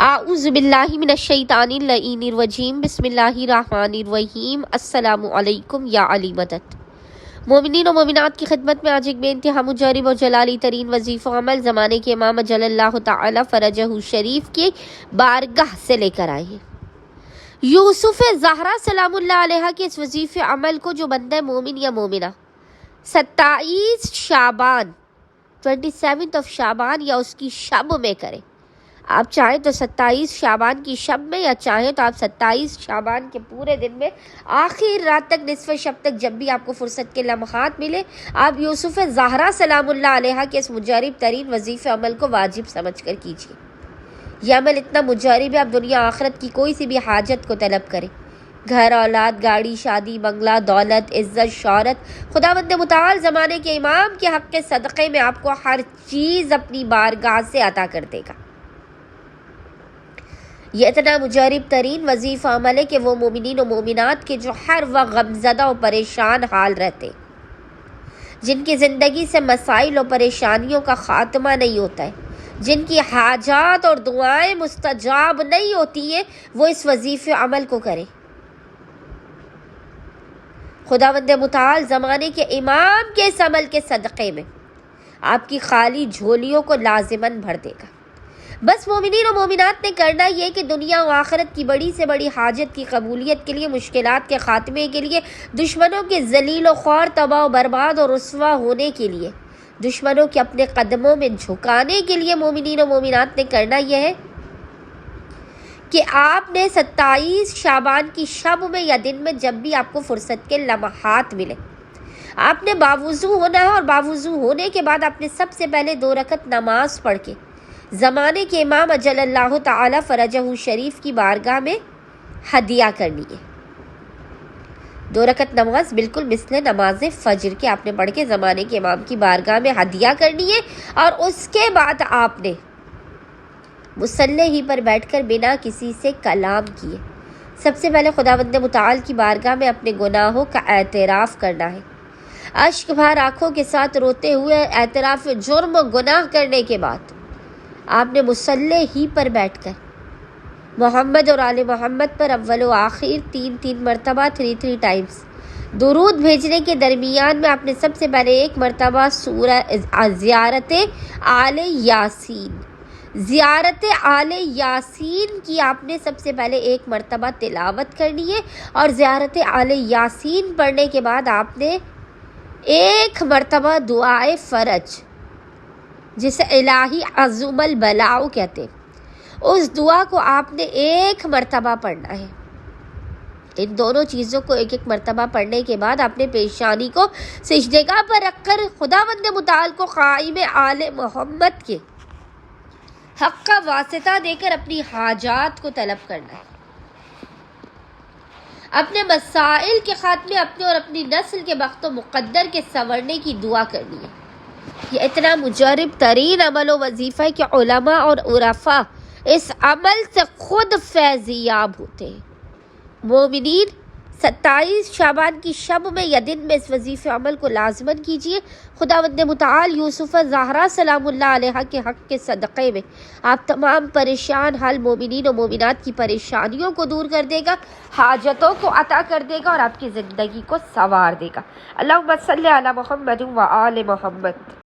اعوذ باللہ من الشیطان اللعین الرجیم بسم اللہ الرحمن الرحیم السلام علیکم یا علی مدد۔ مومنین و مومنات کی خدمت میں آج ایک بے انتہا مجرب و جلالی ترین وظیفہ عمل زمانے کے امام اجل اللہ تعالی فرجہ شریف کی بارگاہ سے لے کر آئے ہیں۔ یوسف زہرا سلام اللہ علیہ کے اس وظیفہ عمل کو جو بندہ مومن یا مومنہ 27 شعبان 27 شعبان یا اس کی شب میں کرے، آپ چاہیں تو 27 شعبان کی شب میں، یا چاہیں تو آپ 27 شعبان کے پورے دن میں آخر رات تک، نصف شب تک، جب بھی آپ کو فرصت کے لمحات ملے، آپ یوسف زہرا سلام اللہ علیہ کے اس مجرب ترین وظیفہ عمل کو واجب سمجھ کر کیجیے۔ یہ عمل اتنا مجرب ہے، آپ دنیا آخرت کی کوئی سی بھی حاجت کو طلب کریں، گھر، اولاد، گاڑی، شادی، بنگلہ، دولت، عزت، شہرت، خداوند متعال زمانے کے امام کے حق کے صدقے میں آپ کو ہر چیز اپنی بارگاہ سے عطا کر دے گا۔ یہ اتنا مجرب ترین وظیفہ عمل ہے کہ وہ مومنین و مومنات کے جو ہر وقت غمزدہ و پریشان حال رہتے، جن کی زندگی سے مسائل و پریشانیوں کا خاتمہ نہیں ہوتا ہے، جن کی حاجات اور دعائیں مستجاب نہیں ہوتی ہیں، وہ اس وظیفہ عمل کو کریں۔ خداوند متعال زمانے کے امام کے اس عمل کے صدقے میں آپ کی خالی جھولیوں کو لازماً بھر دے گا۔ بس مومنین و مومنات نے کرنا یہ کہ دنیا و آخرت کی بڑی سے بڑی حاجت کی قبولیت کے لیے، مشکلات کے خاتمے کے لیے، دشمنوں کے ذلیل و خوار، تباہ و برباد اور رسوا ہونے کے لیے، دشمنوں کے اپنے قدموں میں جھکانے کے لیے مومنین و مومنات نے کرنا یہ ہے کہ آپ نے 27 شعبان کی شب میں یا دن میں، جب بھی آپ کو فرصت کے لمحات ملے، آپ نے باوضو ہونا ہے، اور باوضو ہونے کے بعد آپ نے سب سے پہلے 2 رکعت نماز پڑھ کے زمانے کے امام اجل اللہ تعالی فرجہ شریف کی بارگاہ میں ہدیہ کرنی ہے۔ 2 رکعت نماز بالکل مثل نماز فجر کے آپ نے پڑھ کے زمانے کے امام کی بارگاہ میں ہدیہ کرنی ہے، اور اس کے بعد آپ نے مصلی ہی پر بیٹھ کر بنا کسی سے کلام کیے سب سے پہلے خداوند متعال کی بارگاہ میں اپنے گناہوں کا اعتراف کرنا ہے۔ اشک بھر آنکھوں کے ساتھ روتے ہوئے اعتراف جرم و گناہ کرنے کے بعد آپ نے مصلی ہی پر بیٹھ کر محمد اور آل محمد پر اول و آخر 3 مرتبہ 3 ٹائمز درود بھیجنے کے درمیان میں آپ نے سب سے پہلے 1 مرتبہ سورہ زیارت آل یاسین کی آپ نے سب سے پہلے 1 مرتبہ تلاوت کرنی ہے، اور زیارت آل یاسین پڑھنے کے بعد آپ نے 1 مرتبہ دعائے فرج، جسے الہی عظم البلاء کہتے ہیں، اس دعا کو آپ نے 1 مرتبہ پڑھنا ہے۔ ان دونوں چیزوں کو 1 مرتبہ پڑھنے کے بعد آپ نے پیشانی کو سجدگاہ پر رکھ کر خداوند متعال کو قائم آل محمد کے حق کا واسطہ دے کر اپنی حاجات کو طلب کرنا ہے، اپنے مسائل کے خاتمے، اپنے اور اپنی نسل کے بخت و مقدر کے سنورنے کی دعا کرنی ہے۔ یہ اتنا مجرب ترین عمل و وظیفہ ہے کہ علماء اور عرفاء اس عمل سے خود فیضیاب ہوتے ہیں۔ مومنین 27 شعبان کی شب میں یا دن میں اس وظیفہ عمل کو لازماً کیجیے۔ خداوند متعال یوسف زہرا سلام اللہ علیہ کے حق کے صدقے میں آپ تمام پریشان حال مومنین و مومنات کی پریشانیوں کو دور کر دے گا، حاجتوں کو عطا کر دے گا، اور آپ کی زندگی کو سنوار دے گا۔ اللہم صلی علی محمد و آل محمد۔